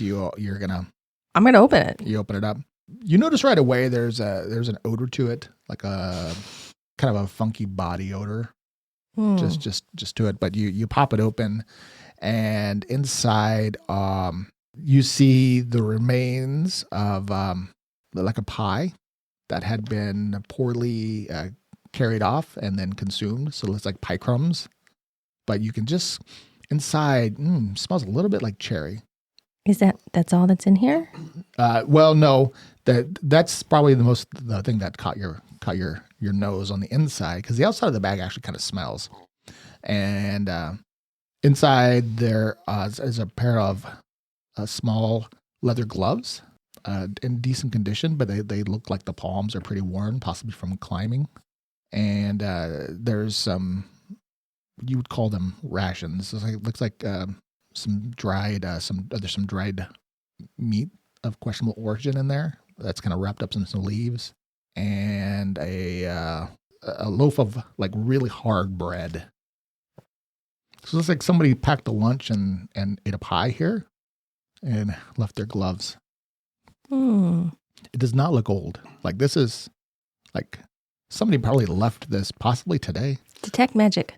I'm gonna open it. you open it up. You notice right away there's an odor to it, like a kind of a funky body odor. Just to it, but you pop it open, and inside you see the remains of like a pie that had been poorly carried off and then consumed. So it's like pie crumbs, but you can just inside smells a little bit like cherry. That's all that's in here? Well, no, that's probably the thing that caught your nose on the inside, because the outside of the bag actually kind of smells. And inside there is a pair of small leather gloves in decent condition, but they look like the palms are pretty worn, possibly from climbing. And there's some, you would call them rations. It looks like some dried meat of questionable origin in there that's kind of wrapped up in some leaves, and a loaf of like really hard bread. So it's like somebody packed a lunch and ate a pie here and left their gloves. It does not look old. Like this is like somebody probably left this possibly today. Detect magic.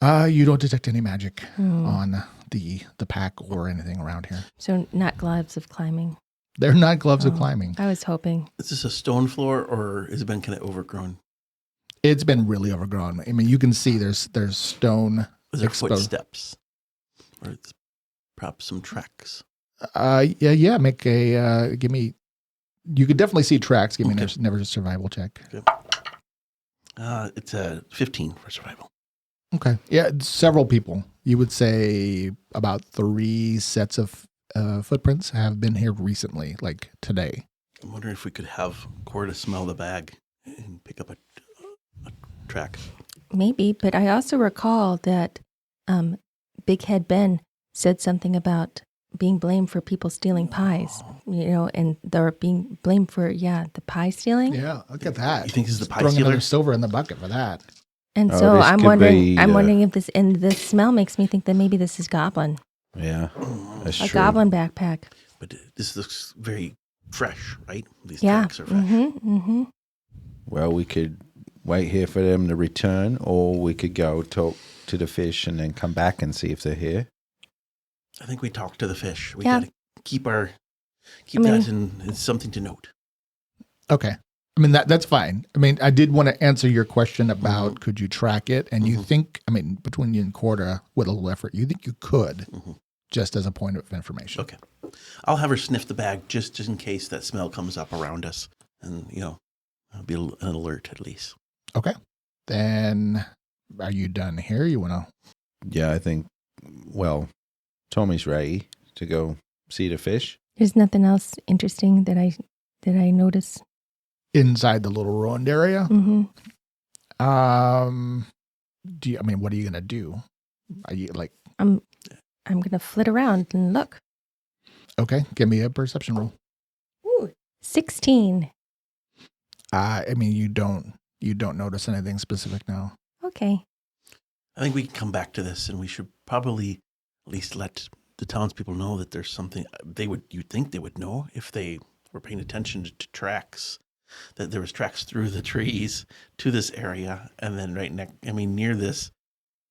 You don't detect any magic on the pack or anything around here. So not gloves of climbing. They're not gloves of climbing. I was hoping. Is this a stone floor or has it been kind of overgrown? It's been really overgrown. You can see there's stone. Is there footsteps? Or it's perhaps some tracks? Yeah. Make a give me. You could definitely see tracks. Give me never a survival check. Okay. It's a 15 for survival. Okay. Yeah, several people. You would say about 3 sets of footprints have been here recently, like today. I'm wondering if we could have Cora smell the bag and pick up a track. Maybe, but I also recall that Big Head Ben said something about being blamed for people stealing pies, and they're being blamed for, the pie stealing. Yeah, look at that. You think this is the pie Throwing stealer? another silver in the bucket for that. And so this I'm could wondering, be, I'm wondering if this, and the smell makes me think that maybe this is goblin, Yeah, that's a true. goblin backpack. But this looks very fresh, right? These Yeah. tracks are fresh. Mm-hmm. Well, we could wait here for them to return, or we could go talk to the fish and then come back and see if they're here. I think we talk to the fish. We Yeah. gotta keep that in something to note. Okay. That's fine. I did want to answer your question about could you track it, and you think, between you and Corda, with a little effort, you think you could, just as a point of information. Okay. I'll have her sniff the bag just in case that smell comes up around us. And, I'll be an alert at least. Okay. Then, are you done here? You want to? Yeah, I think, Tommy's ready to go see the fish. There's nothing else interesting that I notice. Inside the little ruined area? Mm-hmm. What are you gonna do? Are you like I'm gonna flit around and look. okay? Give me a perception roll. Ooh, 16. You don't notice anything specific now. Okay. I think we can come back to this, and we should probably at least let the townspeople know that there's something you'd think they would know if they were paying attention to tracks, that there was tracks through the trees to this area, and then near this,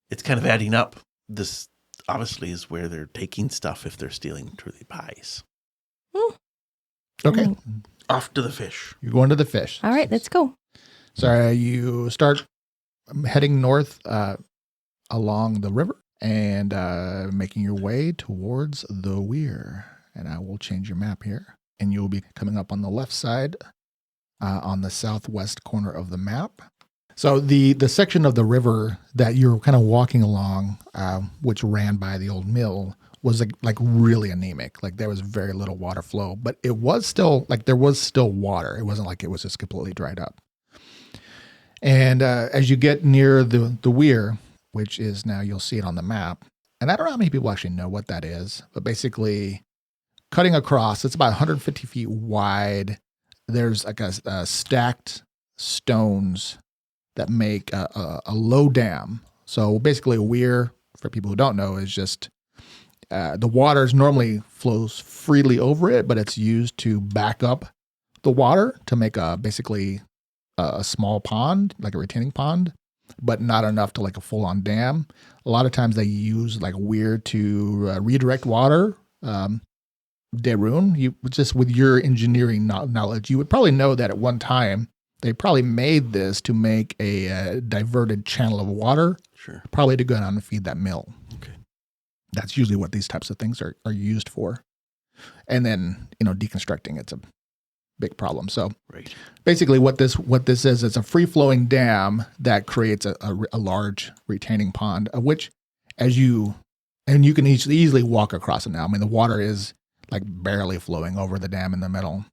it's kind of adding up. This obviously is where they're taking stuff if they're stealing truly pies. Okay, Off to the fish. you're going to the fish. All right, let's go. So you start heading north along the river and making your way towards the weir. And I will change your map here. And you'll be coming up on the left side on the southwest corner of the map. So the section of the river that you're kind of walking along, which ran by the old mill, was like really anemic. Like there was very little water flow, but it was still there was still water. It wasn't like it was just completely dried up. And as you get near the weir, which is now, you'll see it on the map. And I don't know how many people actually know what that is, but basically cutting across, it's about 150 feet wide. There's like a stacked stones that make a low dam. So basically a weir, for people who don't know, is just the water normally flows freely over it, but it's used to back up the water to make basically a small pond, like a retaining pond, but not enough to like a full-on dam. A lot of times they use like weir to redirect water. Darun, you just with your engineering knowledge, you would probably know that at one time they probably made this to make a diverted channel of water, Sure. probably to go down and feed that mill. Okay. That's usually what these types of things are used for. And then, deconstructing, it's a big problem. So Right. basically what this is, it's a free-flowing dam that creates a large retaining pond, of which you can easily walk across it now. I mean, the water is like barely flowing over the dam in the middle.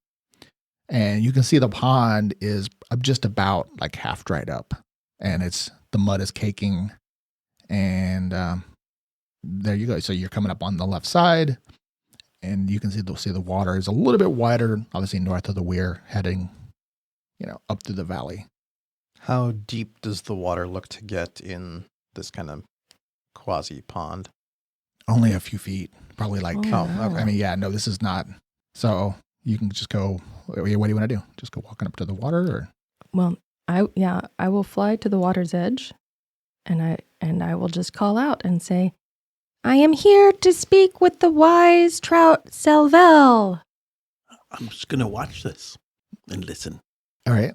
And you can see the pond is just about like half dried up, and the mud is caking. And there you go. So you're coming up on the left side, and you can see the water is a little bit wider, obviously north of the weir, heading, up through the valley. How deep does the water look to get in this kind of quasi pond? Only a few feet, probably like. Oh, okay. I mean, yeah, no, this is not. So you can just go. What do you want to do? Just go walking up to the water, or? Well, I will fly to the water's edge, and I will just call out and say, "I am here to speak with the wise trout Selvel." I'm just going to watch this and listen. All right.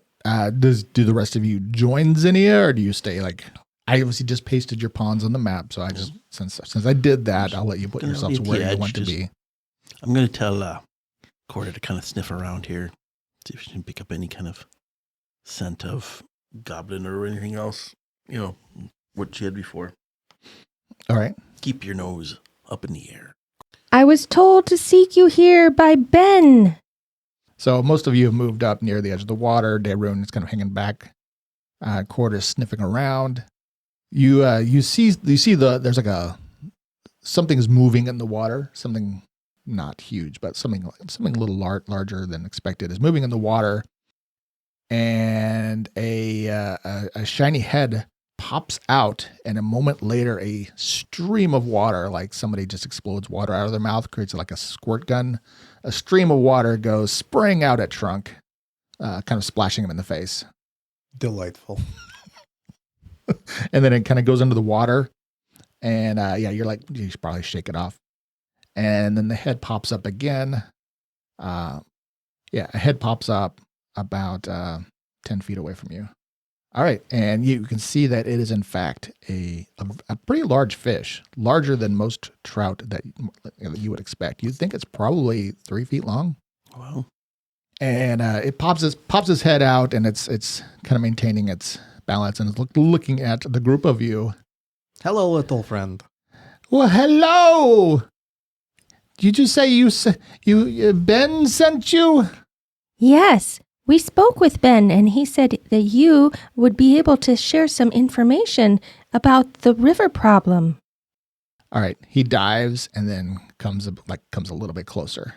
Do the rest of you join Zinnia, or do you stay? Like, I obviously just pasted your pawns on the map, so I just since I did that, I'll let you put Gonna yourselves be at where the you edge, want to just- be. I'm going to tell Corda to kind of sniff around here, see if she can pick up any kind of scent of goblin or anything else, what she had before. All right. Keep your nose up in the air. I was told to seek you here by Ben. So most of you have moved up near the edge of the water. Darun is kind of hanging back. Corda is sniffing around. You see there's like something's moving in the water. Something not huge, but something a little larger than expected is moving in the water, and a shiny head pops out, and a moment later a stream of water, like somebody just explodes water out of their mouth, creates like a squirt gun. A stream of water goes spraying out at Trunk, kind of splashing him in the face. Delightful. And then it kind of goes into the water, and you're like, you should probably shake it off. And then the head pops up again. A head pops up about 10 feet away from you. All right, and you can see that it is in fact a pretty large fish, larger than most trout that you would expect. You'd think it's probably 3 feet long. Wow. And it pops its head out, and it's kind of maintaining its balance and is looking at the group of you. Hello, little friend. Well, hello. Did you say you Ben sent you? Yes, We spoke with Ben, and he said that you would be able to share some information about the river problem. All right. He dives and then comes a little bit closer,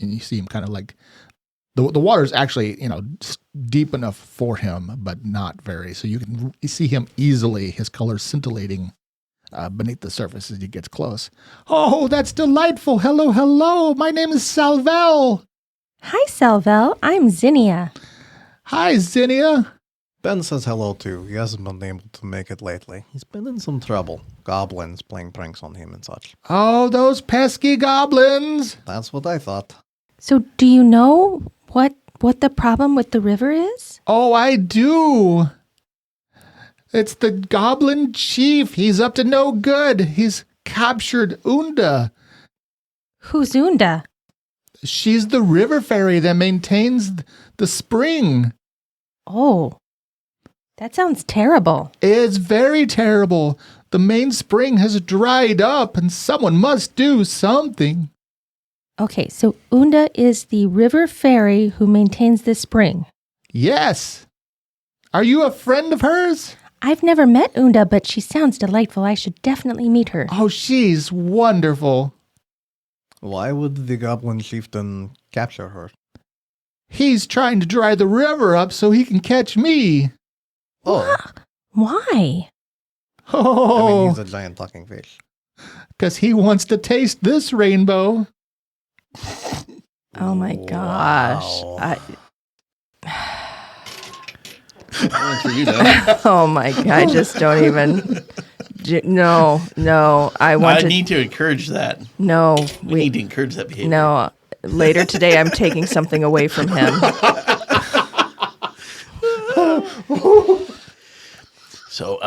and you see him kind of like the water's actually deep enough for him, but not very. So you see him easily. His color scintillating beneath the surface as he gets close. Oh, that's delightful! Hello, hello. My name is Salvel. Hi, Salvel. I'm Zinnia. Hi, Zinnia. Ben says hello too. He hasn't been able to make it lately. He's been in some trouble. Goblins playing pranks on him and such. Oh, those pesky goblins. That's what I thought. So do you know what the problem with the river is? Oh, I do. It's the goblin chief. He's up to no good. He's captured Unda. Who's Unda? She's the river fairy that maintains the spring. Oh, that sounds terrible. It's very terrible. The main spring has dried up and someone must do something. Okay, so Unda is the river fairy who maintains the spring. Yes. Are you a friend of hers? I've never met Unda, but she sounds delightful. I should definitely meet her. Oh, she's wonderful. Why would the goblin chieftain capture her? He's trying to dry the river up so he can catch me. Oh, Why? I mean, Oh, he's a giant talking fish. because he wants to taste this rainbow. Oh my gosh. Wow. That one's for you, though. Oh my god. I just don't even. No. I want I to. need to encourage that. No. We need to encourage that behavior. No. Later today, I'm taking something away from him. So,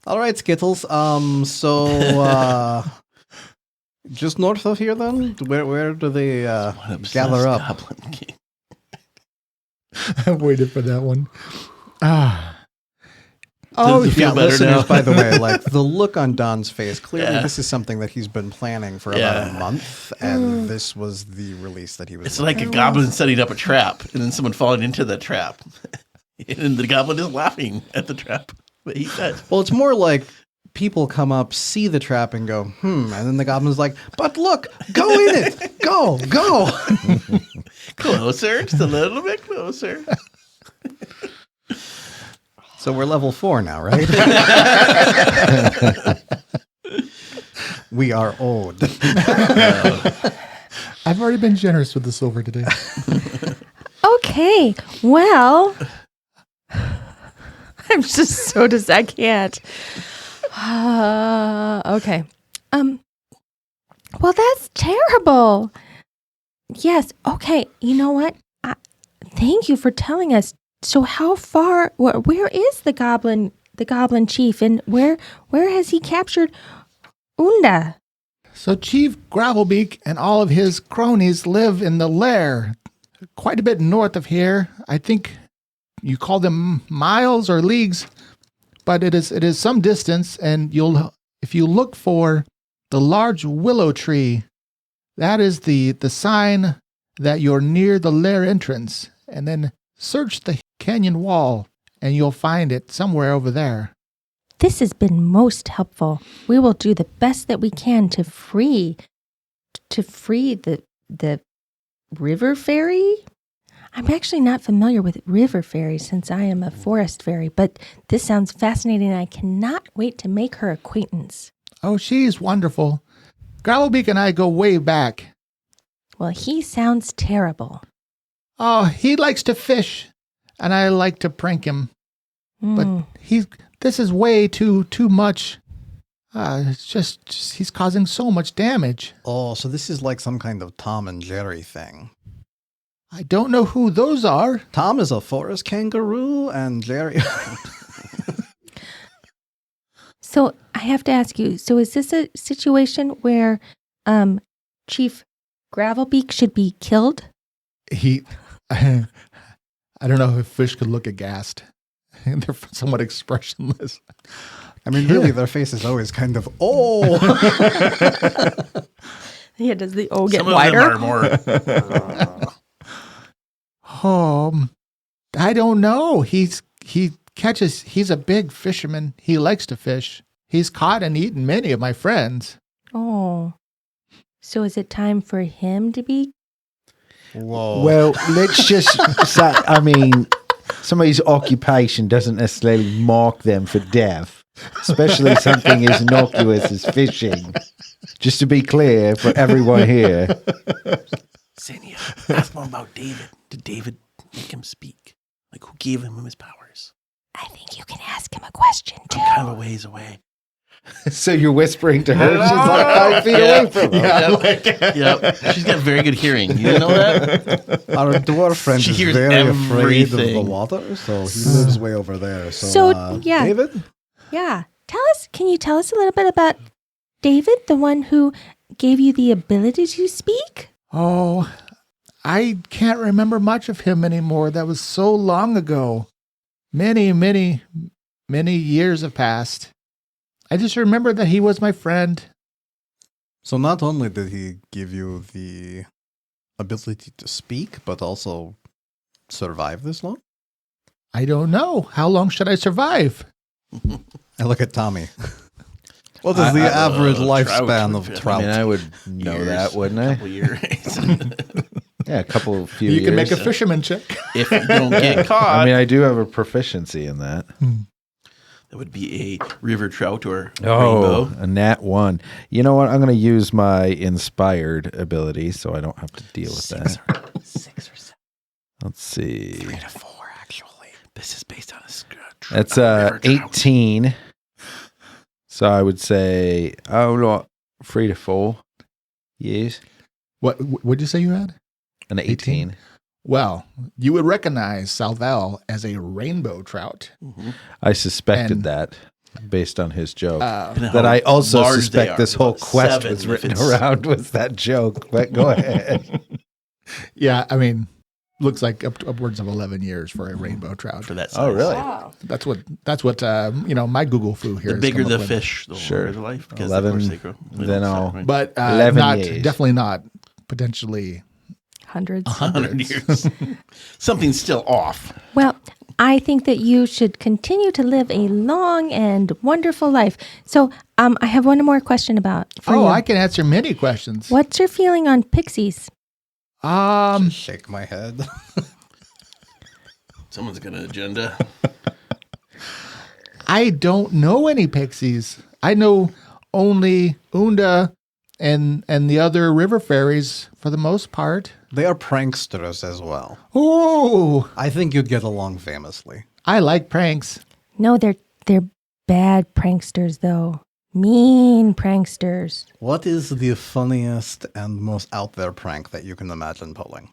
All right, Skittles. Just north of here, then. Where do they gather up? Goblin king. I waited for that one. Does Oh, it feel Yeah, better listeners, now? by the way, like the look on Don's face, clearly Yeah. this is something that he's been planning for about a month, and this was the release that he was It's like a goblin setting up a trap and then someone falling into the trap. And the goblin is laughing at the trap that he set. Well, it's more like people come up, see the trap, and go, and then the goblin's like, but look, go in it! Go! Closer, just a little bit closer. So we're level 4 now, right? We are old. I've already been generous with the silver today. Okay, well, I'm just so I can't. Okay. well, that's terrible. Yes, okay, you know what? Thank you for telling us. So how far, where is the goblin chief, and where has he captured Unda? So Chief Gravelbeak and all of his cronies live in the lair, quite a bit north of here. I think you call them miles or leagues, but it is some distance. And if you look for the large willow tree, that is the sign that you're near the lair entrance. And then search the canyon wall, and you'll find it somewhere over there. This has been most helpful. We will do the best that we can to free the river fairy. I'm actually not familiar with river fairies since I am a forest fairy, but this sounds fascinating, and I cannot wait to make her acquaintance. Oh, she's wonderful. Gravelbeak and I go way back. Well, he sounds terrible. Oh, he likes to fish, and I like to prank him. But this is way too much. It's just he's causing so much damage. Oh, so this is like some kind of Tom and Jerry thing. I don't know who those are. Tom is a forest kangaroo, and Jerry... So I have to ask you, so is this a situation where Chief Gravelbeak should be killed? I don't know if fish could look aghast. They're somewhat expressionless. I mean, really, their face is always kind of, oh! Yeah, does the O get Some wider? of them are more. I don't know. He catches. He's a big fisherman. He likes to fish. He's caught and eaten many of my friends. Oh. So is it time for him to be? Whoa. Well, let's just say, I mean, somebody's occupation doesn't necessarily mark them for death, especially something as innocuous as fishing. Just to be clear for everyone here. Xenia, ask him about David. Did David make him speak? Like, who gave him his powers? I think you can ask him a question too. I'm kind of a ways away. So you're whispering to her. She's like 5 feet away from her. Yep. She's got very good hearing. You didn't know that? Our dwarf friend She is hears very afraid of the everything. water, so he lives way over there. So, yeah. David? Yeah. Can you tell us a little bit about David, the one who gave you the ability to speak? Oh, I can't remember much of him anymore. That was so long ago. Many, many, many years have passed. I just remember that he was my friend. So not only did he give you the ability to speak, but also survive this long? I don't know. How long should I survive? I look at Tommy. What is the average lifespan of trout. trout? I mean, I would know that, wouldn't I? Couple years. Yeah, a few You years. can make a fisherman check. If you don't get caught, I mean, I do have a proficiency in that. that would be a river trout or Oh, rainbow. a nat 1. You know what? I'm going to use my inspired ability so I don't have to deal with that. 6 or 7. Let's see. 3 to 4, actually. This is based on a That's river trout. 18. So I would say, 3 to 4 years. What'd you say you had? An 18. Well, you would recognize Salvel as a rainbow trout. Mhm. I suspected And- that based on his joke. Depending That how I also large they suspect are. this whole About quest 7 was if written it's- around with that joke. But go ahead. Yeah, I mean, looks like upwards of 11 years for a rainbow trout. for that size. Oh, really? Wow. That's what my Google foo here. The has bigger come the up with. fish, the Sure. longer the life. Because 11, of course they grow. then I'll- But 11 not years. definitely not potentially. Hundreds. 100 years. Something's still off. Well, I think that you should continue to live a long and wonderful life. So, I have one more question for you. I can answer many questions. What's your feeling on pixies? Shake my head. Someone's got an agenda. I don't know any pixies. I know only Unda and the other river fairies for the most part. They are pranksters as well. Oh, I think you'd get along famously. I like pranks. No, they're bad pranksters though. Mean pranksters. What is the funniest and most out there prank that you can imagine pulling?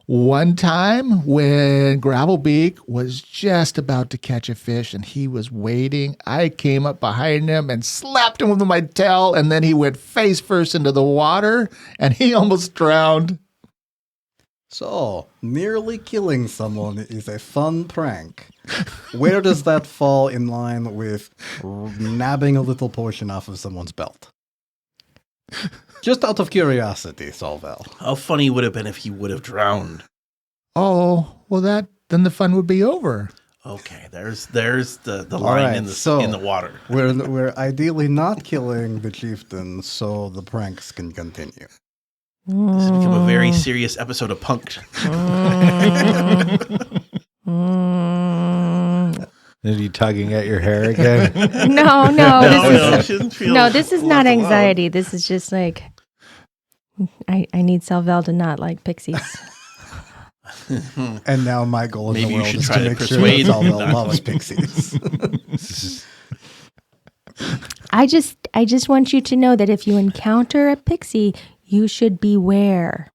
One time when Gravelbeak was just about to catch a fish and he was waiting, I came up behind him and slapped him with my tail, and then he went face first into the water and he almost drowned. So, nearly killing someone is a fun prank. Where does that fall in line with nabbing a little portion off of someone's belt? Just out of curiosity, Solvel. How funny would it have been if he would have drowned? Oh, well then the fun would be over. Okay, there's the All line right, in the so- in the water. We're ideally not killing the chieftain so the pranks can continue. This has become a very serious episode of Punk. Are you tugging at your hair again? No, She doesn't feel no, this is not left alone. anxiety. This is just like I need Salvel to not like pixies. And now my goal in Maybe the you world should is try to to make sure persuade that Solvel not loves to. pixies. I just want you to know that if you encounter a pixie, you should beware.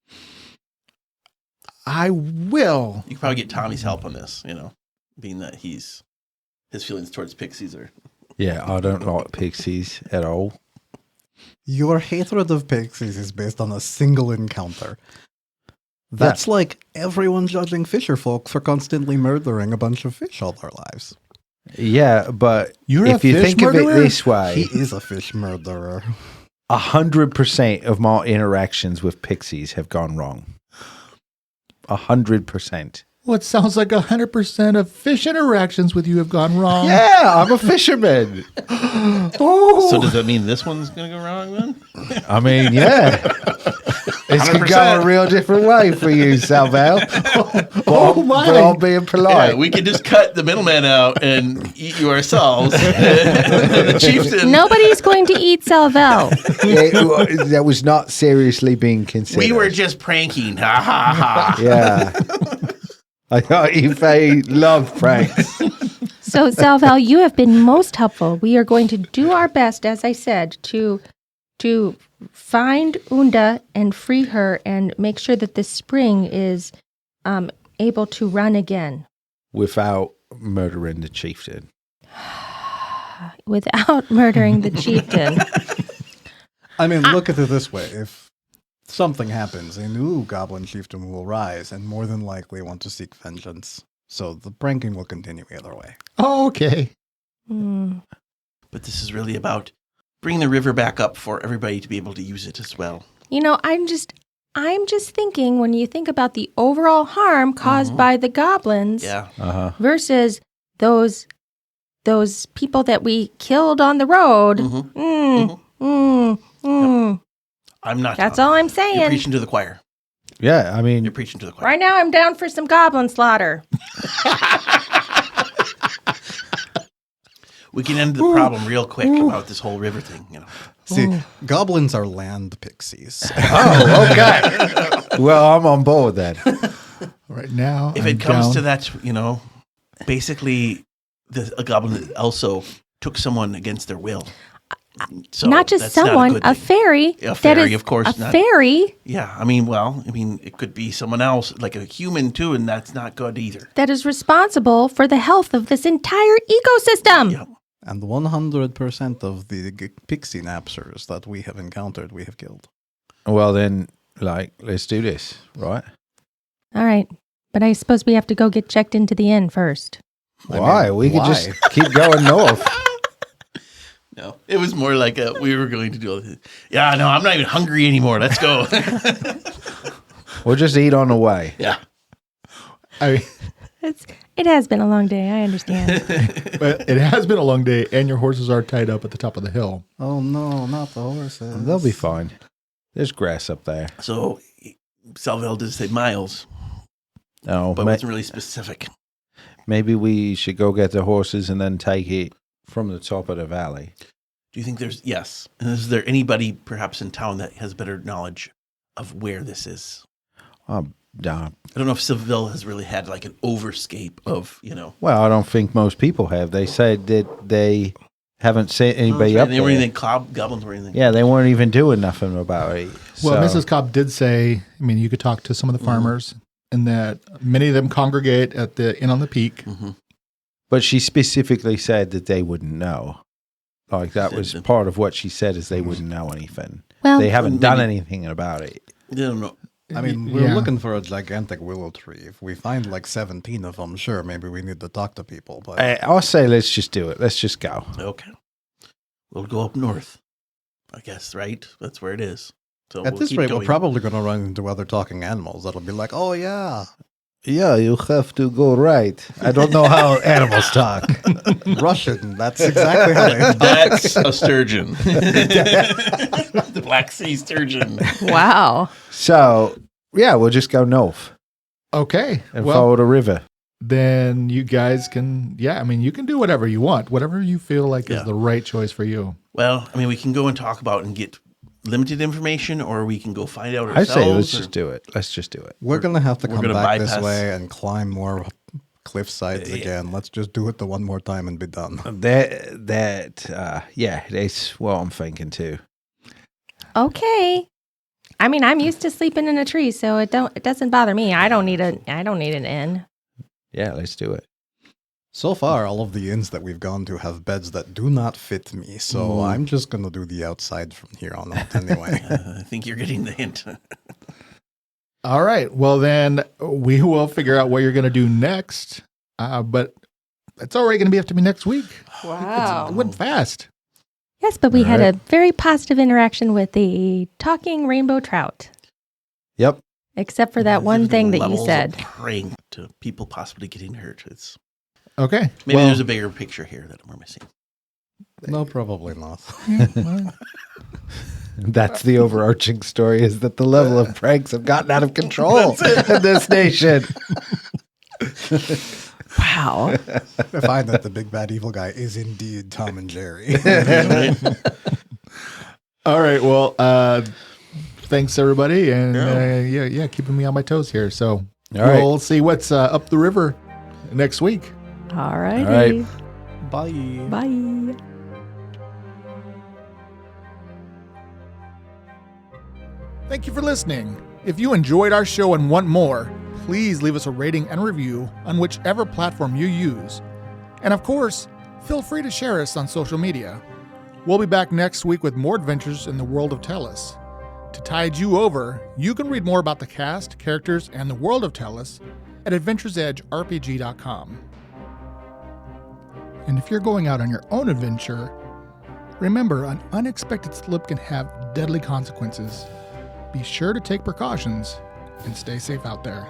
I will. You could probably get Tommy's help on this, being that his feelings towards pixies are. Yeah, I don't like pixies at all. Your hatred of pixies is based on a single encounter. That's like everyone judging fisher folk for constantly murdering a bunch of fish all their lives. Yeah, but You're if a you fish think of murderer? it this He way, is a fish murderer. 100% of my interactions with pixies have gone wrong. 100%. Well, it sounds like 100% of fish interactions with you have gone wrong. Yeah, I'm a fisherman. Oh. So does that mean this one's going to go wrong then? I mean, yeah. It's going to go 100%. a real different way for you, Salval. Oh, my. But I'm being polite. Yeah, we could just cut the middleman out and eat you ourselves. The chieftain. Nobody's going to eat Salvel. Yeah, that was not seriously being considered. We were just pranking. Ha ha ha. Yeah. I thought Ife loved pranks. So, Salval, you have been most helpful. We are going to do our best, as I said, to find Unda and free her and make sure that this spring is able to run again. Without murdering the chieftain. Without murdering the chieftain. I mean, look at it this way. If something happens, a new goblin chieftain will rise and more than likely want to seek vengeance. So the pranking will continue either way. Oh, okay. Hmm. But this is really about bringing the river back up for everybody to be able to use it as well. You know, I'm just thinking when you think about the overall harm caused by the goblins Yeah. Uh-huh. versus those people that we killed on the road. I'm not. That's all I'm You're saying. preaching to the choir. Yeah, I mean, You're preaching to the choir. Right now, I'm down for some goblin slaughter. We can end the problem real quick about this whole river thing. You know. See, goblins are land pixies. oh, okay. Well, I'm on board then. Right now, If I'm it comes down. to that, you know, basically, a goblin also took someone against their will. So not just that's not someone, good a thing. fairy. A fairy, that is of course, A not- fairy Yeah, I mean, it could be someone else, like a human too, and that's not good either. that is responsible for the health of this entire ecosystem. Yeah. And 100% of the pixie napsters that we have encountered, we have killed. Well, then, let's do this, right? All right. But I suppose we have to go get checked into the inn first. Why? We could why? just keep going north. No, it was more like we were going to do all this. Yeah, no, I'm not even hungry anymore. Let's go. We'll just eat on the way. Yeah. It has been a long day. I understand. But it has been a long day, and your horses are tied up at the top of the hill. Oh no, not the horses. They'll be fine. There's grass up there. So, Salvel did say miles, Oh, but wasn't really specific. maybe we should go get the horses and then take it from the top of the valley. Do you think yes? And is there anybody perhaps in town that has better knowledge of where this is? No. I don't know if Seville has really had like an overscape of, you know. Well, I don't think most people have. They said that they haven't seen anybody up They there. weren't anything, goblins were anything. Yeah, they weren't even doing nothing about it. Well, So- Mrs. Cobb did say, I mean, you could talk to some of the farmers, and that many of them congregate at the Inn on the Peak. But she specifically said that they wouldn't know. Like, that was part of what she said, is they wouldn't know anything. Well, They haven't done maybe- anything about it. I don't know. I mean, we're Yeah. looking for a gigantic willow tree. If we find like 17 of them, sure, maybe we need to talk to people. But I'll say let's just do it. Let's just go. Okay. We'll go up north, I guess, right? That's where it is. So at we'll this keep rate, going. we're probably going to run into other talking animals that'll be like, oh yeah, Yeah, you have to go right. I don't know how animals talk. Russian. That's exactly how they That's a sturgeon. The Black Sea sturgeon. wow. So, yeah, we'll just go north Okay. and Well, follow the river. then you guys can, I mean, you can do whatever you want, whatever you feel like Yeah. is the right choice for you. Well, I mean, we can go and talk about and get limited information, or we can go find out I ourselves. say let's or- just do it. Let's just do it. We're going to have to We're come gonna back this bypass- way and climb more cliff sides Yeah. again. Let's just do it the one more time and be done. Yeah, that's what I'm thinking too. Okay. I mean, I'm used to sleeping in a tree, so it doesn't bother me. I don't need an inn. Yeah, let's do it. So far, all of the inns that we've gone to have beds that do not fit me, so I'm just going to do the outside from here on out anyway. I think you're getting the hint. All right. Well, then we will figure out what you're going to do next. But it's already going to have to be next week. It went fast. Yes, but we All had right. a very positive interaction with the talking rainbow trout. Yep. Except for that one thing that you Levels of said. prank to people possibly getting hurt. It's Okay. maybe well, there's a bigger picture here that we're missing. No, probably not. well, That's the overarching story: is that the level of pranks have gotten out of control in this nation. Wow. I find that the big bad evil guy is indeed Tom and Jerry. all right. Well, thanks everybody, and yeah, keeping me on my toes here. So right. we'll see what's up the river next week. All righty. All right. Bye. Bye. Thank you for listening. If you enjoyed our show and want more, please leave us a rating and review on whichever platform you use. And of course, feel free to share us on social media. We'll be back next week with more adventures in the world of Tellus. To tide you over, you can read more about the cast, characters, and the world of Tellus at adventuresedgerpg.com. And if you're going out on your own adventure, remember an unexpected slip can have deadly consequences. Be sure to take precautions and stay safe out there.